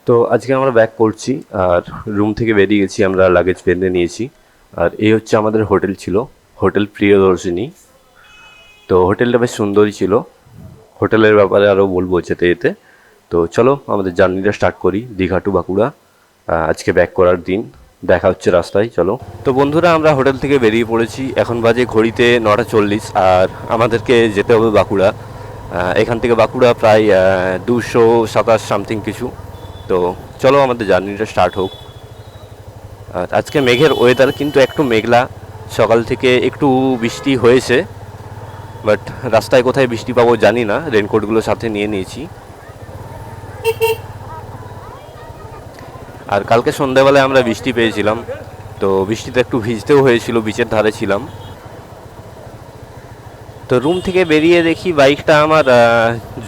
তো আজকে আমরা ব্যাক করছি আর রুম থেকে বেরিয়ে গেছি, আমরা লাগেজ বেঁধে নিয়েছি। আর এই হচ্ছে আমাদের হোটেল ছিল, হোটেল প্রিয়দর্শিনী। তো হোটেলটা বেশ সুন্দরই ছিল, হোটেলের ব্যাপারে আরও বলবো যেতে যেতে। তো চলো আমাদের জার্নিটা স্টার্ট করি দীঘা টু বাঁকুড়া। আজকে ব্যাক করার দিন, দেখা হচ্ছে রাস্তায়, চলো। তো বন্ধুরা আমরা হোটেল থেকে বেরিয়ে পড়েছি, এখন বাজে ঘড়িতে 9:40 আর আমাদেরকে যেতে হবে বাঁকুড়া। এখান থেকে বাঁকুড়া প্রায় 227 সামথিং কিছু। তো চলো আমাদের জার্নিটা স্টার্ট হোক। আর আজকে মেঘের ওয়েদার কিন্তু একটু মেঘলা, সকাল থেকে একটু বৃষ্টি হয়েছে, বাট রাস্তায় কোথায় বৃষ্টি পাবো জানি না, রেনকোটগুলো সাথে নিয়ে নিয়েছি। আর কালকে সন্ধ্যাবেলায় আমরা বৃষ্টি পেয়েছিলাম, তো বৃষ্টিতে একটু ভিজতেও হয়েছিল, বিচের ধারে ছিলাম। তো রুম থেকে বেরিয়ে দেখি বাইকটা আমার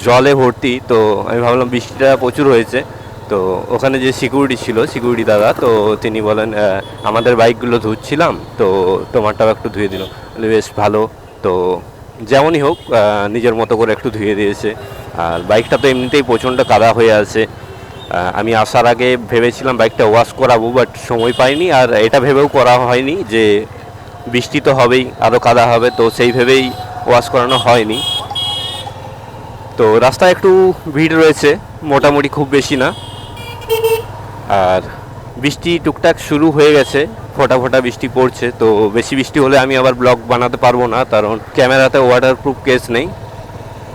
জলে ভর্তি। তো আমি ভাবলাম বৃষ্টিটা প্রচুর হয়েছে, তো ওখানে যে সিকিউরিটি ছিল, সিকিউরিটি দাদা, তো তিনি বলেন আমাদের বাইকগুলো ধুচ্ছিলাম তো তোমারটাও একটু ধুয়ে দিল। বেশ ভালো। তো যেমনই হোক নিজের মতো করে একটু ধুয়ে দিয়েছে। আর বাইকটা তো এমনিতেই প্রচণ্ড কাদা হয়ে আছে। আমি আসার আগে ভেবেছিলাম বাইকটা ওয়াশ করাবো, বাট সময় পাইনি, আর এটা ভেবেও করা হয়নি যে বৃষ্টি তো হবেই, আরও কাদা হবে, তো সেই ভেবেই ওয়াশ করানো হয়নি। তো রাস্তায় একটু ভিড় রয়েছে, মোটামুটি খুব বেশি না। আর বৃষ্টি টুকটাক শুরু হয়ে গেছে, ফোঁটা ফোঁটা বৃষ্টি পড়ছে। তো বেশি বৃষ্টি হলে আমি আবার ব্লগ বানাতে পারবো না, কারণ ক্যামেরাতে ওয়াটারপ্রুফ কেস নেই।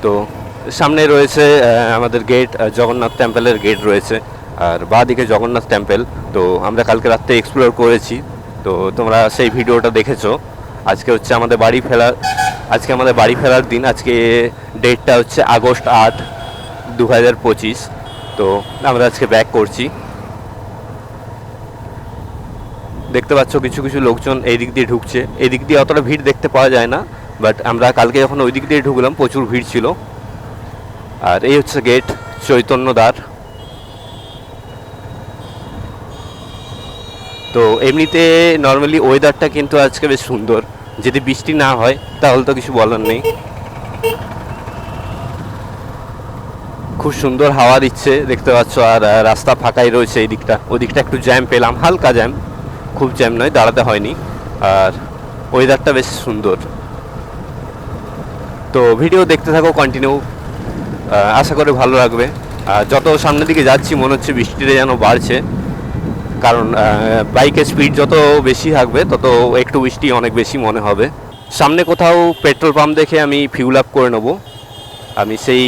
তো সামনে রয়েছে আমাদের গেট, জগন্নাথ টেম্পলের গেট রয়েছে, আর বাঁ দিকে জগন্নাথ টেম্পল। তো আমরা কালকে রাত্রে এক্সপ্লোর করেছি, তো তোমরা সেই ভিডিওটা দেখেছো। আজকে হচ্ছে আমাদের বাড়ি ফেরার দিন। আজকে ডেটটা হচ্ছে আগস্ট 8, 2025। তো আমরা আজকে ব্যাক করছি। দেখতে পাচ্ছ কিছু কিছু লোকজন এই দিক দিয়ে ঢুকছে, এই দিক দিয়ে অতটা ভিড় দেখতে পাওয়া যায় না, বাট আমরা কালকে যখন ওই দিক দিয়ে ঢুকলাম প্রচুর ভিড় ছিল। আর এই হচ্ছে গেট, চৈতন্যদ্বার। তো এমনিতে নর্মালি ওয়েদারটা কিন্তু আজকে বেশ সুন্দর, যদি বৃষ্টি না হয় তাহলে তো কিছু বলার নেই। খুব সুন্দর হাওয়া দিচ্ছে দেখতে পাচ্ছ, আর রাস্তা ফাঁকাই রয়েছে এই দিকটা। ওই দিকটা একটু জ্যাম পেলাম, হালকা জ্যাম, খুব জ্যাম নয়, দাঁড়াতে হয়নি। আর ওয়েদারটা বেশ সুন্দর। তো ভিডিও দেখতে থাকো কন্টিনিউ, আশা করি ভালো লাগবে। যত সামনের দিকে যাচ্ছি মনে হচ্ছে বৃষ্টিটা যেন বাড়ছে, কারণ বাইকের স্পিড যত বেশি থাকবে তত একটু বৃষ্টি অনেক বেশি মনে হবে। সামনে কোথাও পেট্রোল পাম্প দেখে আমি ফিউল আপ করে নেবো। আমি সেই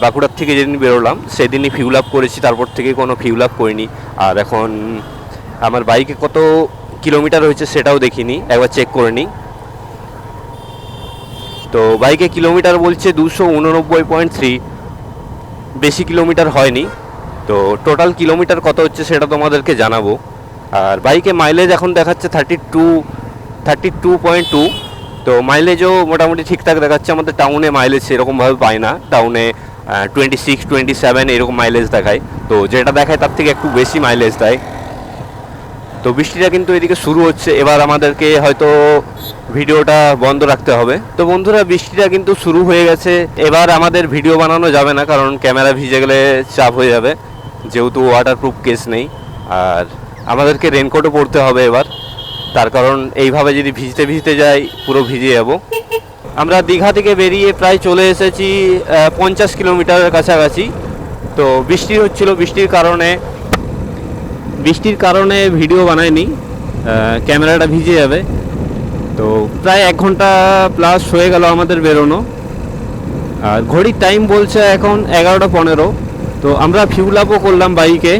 বাঁকুড়ার থেকে যেদিন বেরোলাম সেদিনই ফিউল আপ করেছি, তারপর থেকে কোনো ফিউল আপ করিনি। আর এখন আমার বাইকে কত কিলোমিটার হয়েছে সেটাও দেখিনি, একবার চেক করে নিই। তো বাইকে কিলোমিটার বলছে 289.3, বেশি কিলোমিটার হয়নি। তো টোটাল কিলোমিটার কত হচ্ছে সেটা তোমাদেরকে জানাবো। আর বাইকে মাইলেজ এখন দেখাচ্ছে 32.2। তো মাইলেজও মোটামুটি ঠিকঠাক দেখাচ্ছে। আমাদের টাউনে মাইলেজ সেরকমভাবে পায় না, টাউনে 26, 27 এরকম মাইলেজ দেখায়। তো যেটা দেখায় তার থেকে একটু বেশি মাইলেজ দেয়। তো বৃষ্টিটা কিন্তু এদিকে শুরু হচ্ছে, এবার আমাদেরকে হয়তো ভিডিওটা বন্ধ রাখতে হবে। তো বন্ধুরা বৃষ্টিটা কিন্তু শুরু হয়ে গেছে, এবার আমাদের ভিডিও বানানো যাবে না, কারণ ক্যামেরা ভিজে গেলে চাপ হয়ে যাবে, যেহেতু ওয়াটারপ্রুফ কেস নেই। আর আমাদেরকে রেনকোটও পরতে হবে এবার, তার কারণ এইভাবে যদি ভিজতে ভিজতে যাই পুরো ভিজে যাব। আমরা দীঘা থেকে বেরিয়ে প্রায় চলে এসেছি 50 কিলোমিটারের কাছাকাছি। তো বৃষ্টি হচ্ছিল, বৃষ্টির কারণে ভিডিও বানাইনি, ক্যামেরাটা ভিজে যাবে। তো প্রায় 1 ঘন্টা প্লাস হয়ে গেল আমাদের বেরোনো, আর ঘড়ির টাইম বলছে এখন 11:15। তো আমরা ফিউল আপও করলাম বাইকে,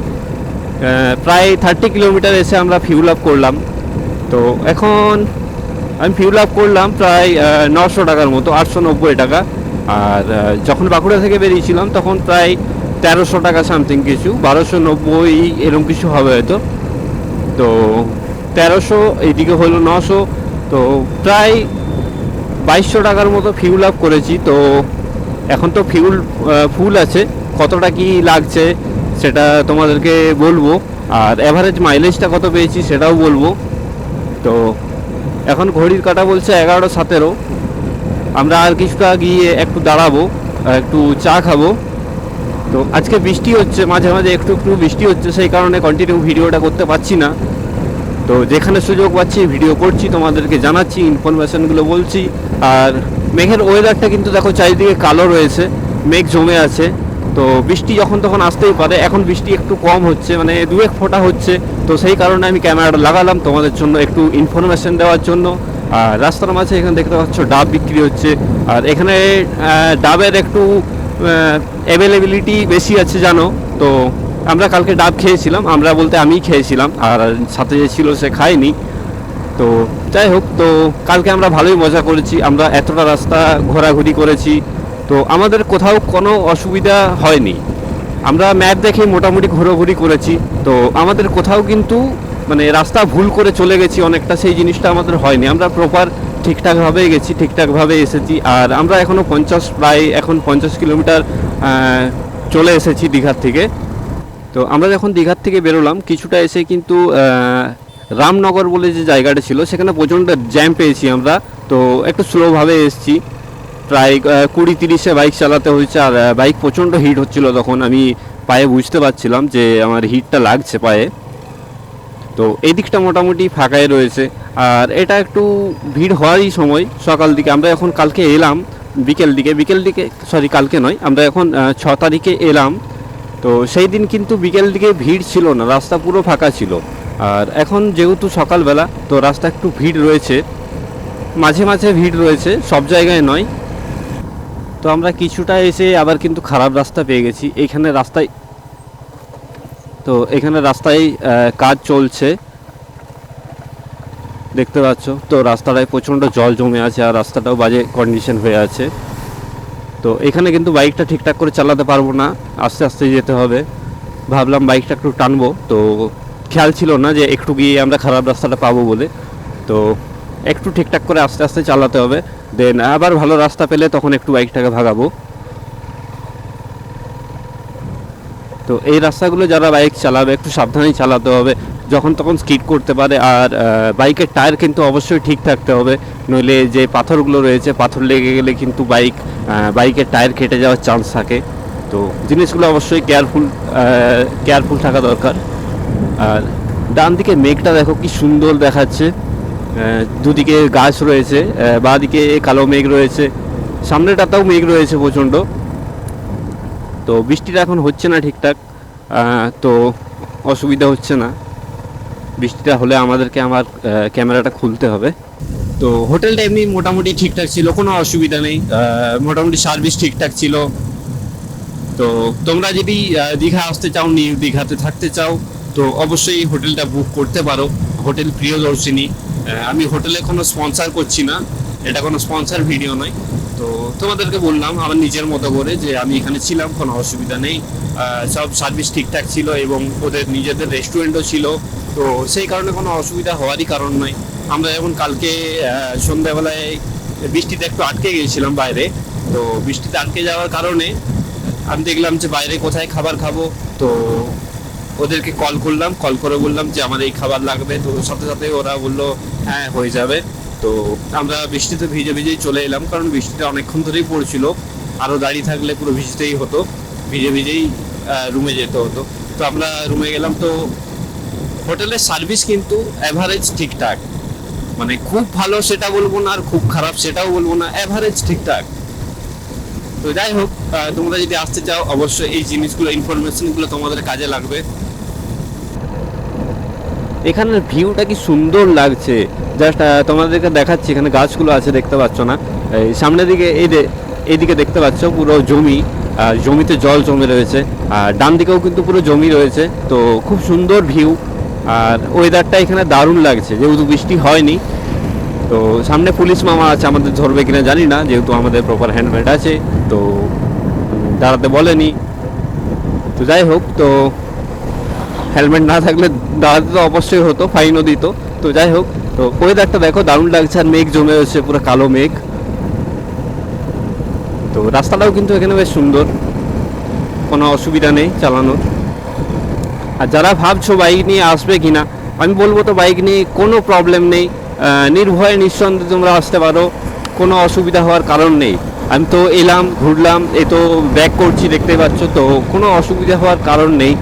প্রায় 30 কিলোমিটার এসে আমরা ফিউল আপ করলাম। তো এখন আমি ফিউল আপ করলাম প্রায় 900 টাকার মতো, 890 টাকা। আর যখন বাঁকুড়া থেকে বেরিয়েছিলাম তখন প্রায় 1300 টাকা সামথিং কিছু, 1290 এরকম কিছু হবে হয়তো। তো 1300, এইদিকে হলো 900, তো প্রায় 2200 টাকার মতো ফিউল আপ করেছি। তো এখন তো ফিউল ফুল আছে, কতটা কি লাগছে সেটা তোমাদেরকে বলবো, আর অ্যাভারেজ মাইলেজটা কত পেয়েছি সেটাও বলবো। তো এখন ঘড়ির কাঁটা বলছে 11:17। আমরা আর কিছুটা গিয়ে একটু দাঁড়াবো, একটু চা খাবো, তো আজকে বৃষ্টি হচ্ছে, মাঝে মাঝে একটু একটু বৃষ্টি হচ্ছে, সেই কারণে কন্টিনিউ ভিডিওটা করতে পারছি না। তো যেখানে সুযোগ পাচ্ছি ভিডিও করছি, তোমাদেরকে জানাচ্ছি, ইনফরমেশানগুলো বলছি। আর মেঘের ওয়েদারটা কিন্তু দেখো চারিদিকে কালো রয়েছে, মেঘ জমে আছে। তো বৃষ্টি যখন তখন আসতেই পারে। এখন বৃষ্টি একটু কম হচ্ছে, মানে দু এক ফোঁটা হচ্ছে। তো সেই কারণে আমি ক্যামেরাটা লাগালাম তোমাদের জন্য একটু ইনফরমেশান দেওয়ার জন্য। আর রাস্তার মাঝে এখানে দেখতে পাচ্ছ ডাব বিক্রি হচ্ছে। আর এখানে ডাবের একটু অ্যাভেলেবিলিটি বেশি আছে জানো। তো আমরা কালকে ডাব খেয়েছিলাম, আমরা বলতে আমিই খেয়েছিলাম, আর সাথে যে ছিল সে খায়নি। তো যাই হোক, তো কালকে আমরা ভালোই মজা করেছি, আমরা এতটা রাস্তা ঘোরাঘুরি করেছি, তো আমাদের কোথাও কোনো অসুবিধা হয়নি। আমরা ম্যাপ দেখে মোটামুটি ঘোরাঘুরি করেছি, তো আমাদের কোথাও কিন্তু মানে রাস্তা ভুল করে চলে গেছি অনেকটা, সেই জিনিসটা আমাদের হয়নি। আমরা প্রপার ঠিকঠাকভাবেই গেছি, ঠিকঠাকভাবে এসেছি। আর আমরা এখনও প্রায় এখন 50 কিলোমিটার চলে এসেছি দীঘার থেকে। তো আমরা যখন দীঘার থেকে বেরোলাম কিছুটা এসে কিন্তু রামনগর বলে যে জায়গাটা ছিল সেখানে প্রচণ্ড জ্যাম পেয়েছি আমরা। তো একটু স্লোভাবে এসেছি, প্রায় 20-30-এ বাইক চালাতে হয়েছে। আর বাইক প্রচণ্ড হিট হচ্ছিল, তখন আমি পায়ে বুঝতে পারছিলাম যে আমার হিটটা লাগছে পায়ে। তো এই দিকটা মোটামুটি ফাঁকাই রয়েছে। আর এটা একটু ভিড় হওয়ারই সময় সকাল দিকে। আমরা এখন কালকে এলাম বিকেল দিকে সরি কালকে নয়, আমরা এখন 6 তারিখে এলাম। তো সেই দিন কিন্তু বিকেল দিকে ভিড় ছিল না, রাস্তা পুরো ফাঁকা ছিল। আর এখন যেহেতু সকালবেলা, তো রাস্তা একটু ভিড় রয়েছে, মাঝে মাঝে ভিড় রয়েছে, সব জায়গায় নয়। তো আমরা কিছুটা এসে আবার কিন্তু খারাপ রাস্তা পেয়ে গেছি এইখানে রাস্তায়। তো এখানে রাস্তায় কাজ চলছে দেখতে পাচ্ছ। তো রাস্তাটায় প্রচণ্ড জল জমে আছে, আর রাস্তাটাও বাজে কন্ডিশন হয়ে আছে। তো এখানে কিন্তু বাইকটা ঠিকঠাক করে চালাতে পারবো না, আস্তে আস্তে যেতে হবে। ভাবলাম বাইকটা একটু টানবো, তো খেয়াল ছিল না যে একটু গিয়ে আমরা খারাপ রাস্তাটা পাবো বলে। তো একটু ঠিকঠাক করে আস্তে আস্তে চালাতে হবে, দেন আবার ভালো রাস্তা পেলে তখন একটু বাইকটাকে ভাগাবো। তো এই রাস্তাগুলো যারা বাইক চালাবে একটু সাবধানেই চালাতে হবে, যখন তখন স্কিড করতে পারে। আর বাইকের টায়ার কিন্তু অবশ্যই ঠিক থাকতে হবে, নইলে যে পাথরগুলো রয়েছে পাথর লেগে গেলে কিন্তু বাইকের টায়ার কেটে যাওয়ার চান্স থাকে। তো জিনিসগুলো অবশ্যই কেয়ারফুল থাকা দরকার। আর ডান দিকে মেঘটা দেখো কি সুন্দর দেখাচ্ছে, দুদিকে গাছ রয়েছে, বাঁ দিকে কালো মেঘ রয়েছে, সামনেটাতেও মেঘ রয়েছে প্রচণ্ড। তো বৃষ্টিটা এখন হচ্ছে না ঠিকঠাক, তো অসুবিধা হচ্ছে না। বৃষ্টিটা হলে আমাদেরকে আমার ক্যামেরাটা খুলতে হবে। তো হোটেলটা এমনি মোটামুটি ঠিকঠাক ছিল, কোনো অসুবিধা নেই, মোটামুটি সার্ভিস ঠিকঠাক ছিল। তো তোমরা যদি দীঘা আসতে চাও, নিউ দীঘাতে থাকতে চাও, তো অবশ্যই হোটেলটা বুক করতে পারো। হোটেল প্রিয়দর্শিনী। আমি হোটেলে কোনো স্পন্সার করছি না, এটা কোনো স্পন্সার ভিডিও নয়। তো তোমাদেরকে বললাম আমার নিজের মতো করে যে আমি এখানে ছিলাম, কোনো অসুবিধা নেই, সব সার্ভিস ঠিকঠাক ছিল এবং ওদের নিজেদের রেস্টুরেন্টও ছিল। তো সেই কারণে কোনো অসুবিধা হওয়ারই কারণ নয়। আমরা যেমন কালকে সন্ধ্যাবেলায় বৃষ্টিতে একটু আটকে গিয়েছিলাম বাইরে। তো বৃষ্টিতে আটকে যাওয়ার কারণে আমি দেখলাম যে বাইরে কোথায় খাবার খাবো। তো ওদেরকে কল করে বললাম যে আমার এই খাবার লাগবে। তো সাথে সাথে ওরা বললো হ্যাঁ হয়ে যাবে। তো আমরা বৃষ্টিতে ভিজেই চলে এলাম, কারণ বৃষ্টিটা অনেকক্ষণ ধরেই পড়ছিল, আরও দাঁড়িয়ে থাকলে পুরো ভিজতেই হতো, ভিজেই রুমে যেতে হতো। তো আমরা রুমে গেলাম। তো হোটেলের সার্ভিস কিন্তু অ্যাভারেজ ঠিকঠাক, মানে খুব ভালো সেটা বলবো না, আর খুব খারাপ সেটাও বলবো না, অ্যাভারেজ ঠিকঠাক। তো যাই হোক, তোমরা যদি আসতে চাও অবশ্যই এই জিনিসগুলো, ইনফরমেশনগুলো তোমাদের কাজে লাগবে। এখানের ভিউটা কি সুন্দর লাগছে, জাস্ট তোমাদেরকে দেখাচ্ছি। এখানে গাছগুলো আছে দেখতে পাচ্ছ না, এই সামনের দিকে এইদিকে দেখতে পাচ্ছ পুরো জমি, আর জমিতে জল জমে রয়েছে। আর ডান দিকেও কিন্তু পুরো জমি রয়েছে। তো খুব সুন্দর ভিউ, আর ওয়েদারটা এখানে দারুণ লাগছে যেহেতু বৃষ্টি হয়নি। তো সামনে পুলিশ মামা আছে, আমাদের ধরবে কিনা জানি না, যেহেতু আমাদের প্রপার হেলমেট আছে তো দাঁড়াতে বলেনি। তো যাই হোক, তো হেলমেট না থাকলে দাঁড়াতে তো অবশ্যই হতো, ফাইনও দিত। তো যাই হোক, তো ওয়েদারটা দেখো দারুণ লাগছে, আর মেঘ জমে হচ্ছে পুরো কালো মেঘ। তো রাস্তাটাও কিন্তু এখানে বেশ সুন্দর, কোনো অসুবিধা নেই চালানোর। আর যারা ভাবছো বাইক নিয়ে আসবে কিনা, আমি বলবো তো বাইক নিয়ে কোনো প্রবলেম নেই, নির্ভয়ে নিঃসন্দেহে তোমরা আসতে পারো, কোনো অসুবিধা হওয়ার কারণ নেই। আমি তো এলাম, ঘুরলাম, এই তো ব্যাক করছি, দেখতে পাচ্ছ। তো কোনো অসুবিধা হওয়ার কারণ নেই,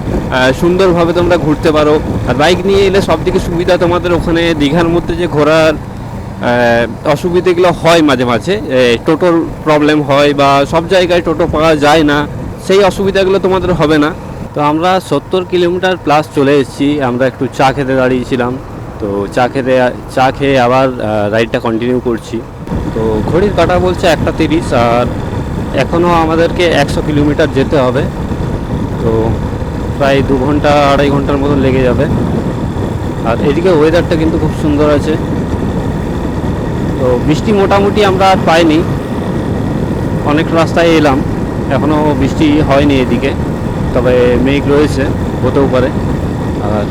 সুন্দরভাবে তোমরা ঘুরতে পারো। আর বাইক নিয়ে এলে সব থেকে সুবিধা তোমাদের ওখানে দীঘার মধ্যে যে ঘোরার অসুবিধেগুলো হয় মাঝে মাঝে, টোটোর প্রবলেম হয় বা সব জায়গায় টোটো পাওয়া যায় না, সেই অসুবিধাগুলো তোমাদের হবে না। তো আমরা 70 কিলোমিটার প্লাস চলে এসেছি। আমরা একটু চা খেতে দাঁড়িয়েছিলাম, তো চা খেয়ে আবার রাইডটা কন্টিনিউ করছি। তো ঘড়ির কাঁটা বলছে 1:30, আর এখনও আমাদেরকে 100 কিলোমিটার যেতে হবে। তো প্রায় 2 ঘন্টা 2.5 ঘন্টার মতো লেগে যাবে। আর এদিকে ওয়েদারটা কিন্তু খুব সুন্দর আছে। তো বৃষ্টি মোটামুটি আমরা আর পাইনি, অনেক রাস্তায় এলাম, এখনও বৃষ্টি হয়নি এদিকে, তবে মেঘ রয়েছে, হতেও পারে। আর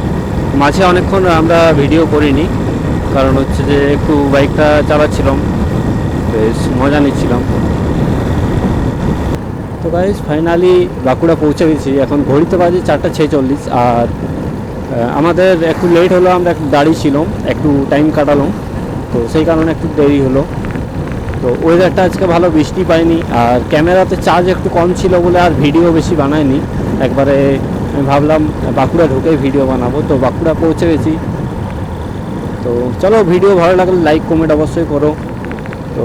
মাঝে অনেকক্ষণ আমরা ভিডিও করিনি, কারণ হচ্ছে যে একটু বাইকটা চালাচ্ছিলাম, বেশ মজা নিচ্ছিলাম। তো গাইস ফাইনালি বাঁকুড়া পৌঁছে গেছি। এখন ঘড়িতে বাজে 4:46, আর আমাদের একটু লেট হলো, আমরা একটু দাঁড়িয়েছিলাম, একটু টাইম কাটালাম, তো সেই কারণে একটু দেরি হলো। তো ওয়েদারটা আজকে ভালো, বৃষ্টি পাইনি, আর ক্যামেরাতে চার্জ একটু কম ছিল বলে আর ভিডিও বেশি বানাইনি। একবারে আমি ভাবলাম বাঁকুড়া ঢুকেই ভিডিও বানাবো। তো বাঁকুড়া পৌঁছে গেছি। তো চলো, ভিডিও ভালো লাগলে লাইক কমেন্ট অবশ্যই করো। তো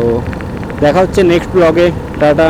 দেখা হচ্ছে নেক্সট ব্লগে। টাটা।